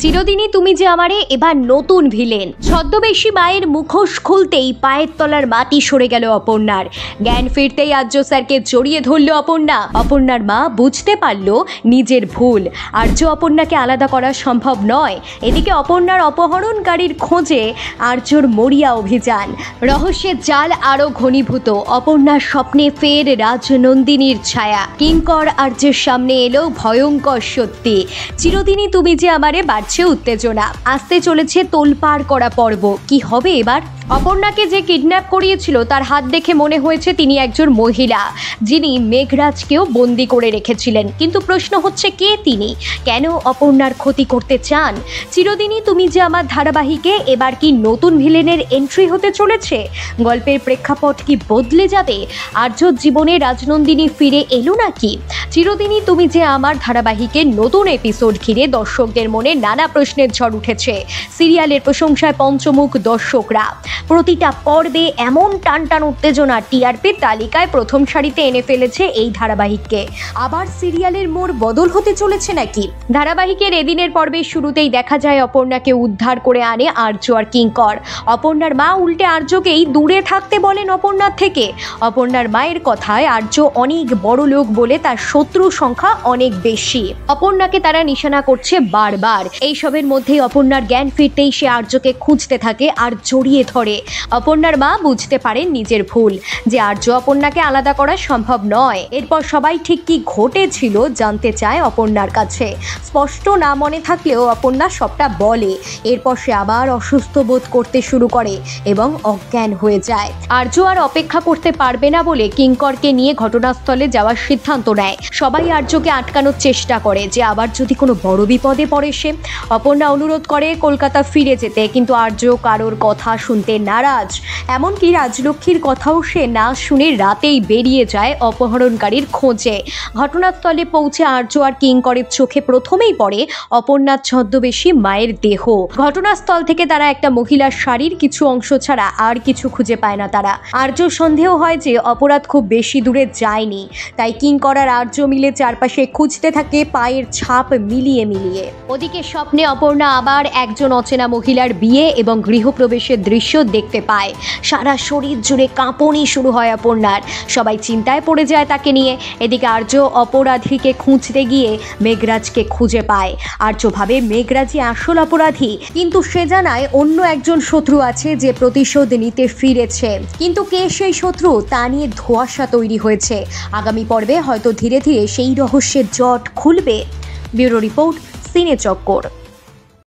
চিরদিনই তুমি যে আমারে এবার নতুন ভিলেন। ছদ্মবেশী মায়ের মুখোশ খুলতেই পায়ের তলার মাটি সরে গেল অপর্ণার। জ্ঞান ফিরতেই আর্য স্যারকে জড়িয়ে ধরল অপর্ণা। অপর্ণার মা বুঝতে পারল নিজের ভুল। আর্য অপর্ণাকে আলাদা করা সম্ভব নয়। এদিকে অপর্ণার অপহরণকারীর খোঁজে আর্যর মরিয়া অভিযান। রহস্যের জাল আরো ঘনীভূত। অপর্ণার স্বপ্নে ফের রাজনন্দিনীর ছায়া। কিঙ্কর আর্যের সামনে এলো ভয়ঙ্কর সত্যি। চিরদিনই তুমি যে আমারে বাড়ছে উত্তেজনা। আসতে চলেছে তোলপাড় করা পর্ব। কি হবে এবার? অপর্ণাকে যে কিডন্যাপ করিয়েছিল তার হাত দেখে মনে হয়েছে তিনি একজন মহিলা, যিনি মেঘরাজকেও বন্দি করে রেখেছিলেন। কিন্তু প্রশ্ন হচ্ছে, কে তিনি? কেন অপর্ণার ক্ষতি করতে চান? চিরদিনই তুমি যে আমার ধারাবাহিকে এবার কি নতুন ভিলেনের এন্ট্রি হতে চলেছে? গল্পের প্রেক্ষাপট কি বদলে যাবে? আর্যর জীবনে রাজনন্দিনী ফিরে এলো নাকি? চিরদিনই তুমি যে আমার ধারাবাহিকের নতুন এপিসোড ঘিরে দর্শকদের মনে নানা প্রশ্নের ঝড় উঠেছে। সিরিয়ালের প্রশংসায় পঞ্চমুখ দর্শকরা। প্রতিটা পর্বে এমন টানটান উত্তেজনা টিআরপির তালিকায় প্রথম সারিতে এনে ফেলেছে এই ধারাবাহিককে। আবার সিরিয়ালের মোড় বদল হতে চলেছে নাকি? ধারাবাহিকের এদিনের পর্বের শুরুতেই দেখা যায় অপর্ণাকে উদ্ধার করে আনে আর্য আর কিঙ্কর। অপর্ণার মা উল্টে আর্যকেই দূরে থাকতে বলেন অপর্ণার থেকে। অপর্ণার মায়ের কথায় আর্য অনেক বড় লোক বলে তার শত্রু সংখ্যা অনেক বেশি। অপর্ণাকে তারা নিশানা করছে বারবার। এইসবের মধ্যেই অপর্ণার জ্ঞান ফিরতেই সে আর্যকে খুঁজতে থাকে আর জড়িয়ে ধরে। অপর্ণার মা বুঝতে পারেন নিজের ভুল, যে আর্য অপর্ণাকে আলাদা করা সম্ভব নয়। এরপর সবাই ঠিক কি ঘটেছিল জানতে চায় অপর্ণার কাছে। স্পষ্ট না মনে থাকলেও অপর্ণা সবটা বলে। এরপর সে আবার অসুস্থ বোধ করতে শুরু করে এবং অজ্ঞান হয়ে যায়। আর্য আর অপেক্ষা করতে পারবে না বলে কিঙ্করকে নিয়ে ঘটনাস্থলে যাওয়ার সিদ্ধান্ত নেয়। সবাই আর্যকে আটকানোর চেষ্টা করে যে আবার যদি কোনো বড় বিপদে পড়ে সে। অপর্ণা অনুরোধ করে কলকাতা ফিরে যেতে, কিন্তু আর্য কারোর কথা শুনতে নারাজ। এমনকি রাজলক্ষ্মীর কথাও সে না শুনে রাতেই বেরিয়ে যায় অপহরণকারীর খোঁজে। ঘটনাস্থলে পৌঁছে আর্য আর কিঙ্করের চোখে প্রথমেই পড়ে অপর্ণার ছদ্মবেশী মায়ের দেহ। ঘটনাস্থল থেকে তারা একটা মহিলার শাড়ির কিছু অংশ ছাড়া আর কিছু খুঁজে পায় না তারা। আর্য সন্দেহ হয় যে অপরাধ খুব বেশি দূরে যায়নি, তাই কিঙ্কর আর আর্য মিলে চারপাশে খুঁজতে থাকে পায়ের ছাপ মিলিয়ে মিলিয়ে। ওদিকে স্বপ্নে অপর্ণা আবার একজন অচেনা মহিলার বিয়ে এবং গৃহপ্রবেশের দৃশ্য দেখতে পায়। সারা শরীর জুড়ে কাঁপুনি শুরু হয় অপর্ণার। সবাই চিন্তায় পড়ে যায় তাকে নিয়ে। এদিকে আর্য অপরাধীকে খুঁজতে গিয়ে মেঘরাজকে খুঁজে পায়। আর্য ভাবে মেঘরাজই আসল অপরাধী, কিন্তু সে জানায় অন্য একজন শত্রু আছে যে প্রতিশোধ নিতে ফিরেছে। কিন্তু কে সেই শত্রু তা নিয়ে ধোঁয়াশা তৈরি হয়েছে। আগামী পর্বে হয়তো ধীরে ধীরে সেই রহস্যের জট খুলবে। ব্যুরো রিপোর্ট, সিনে চক্কর।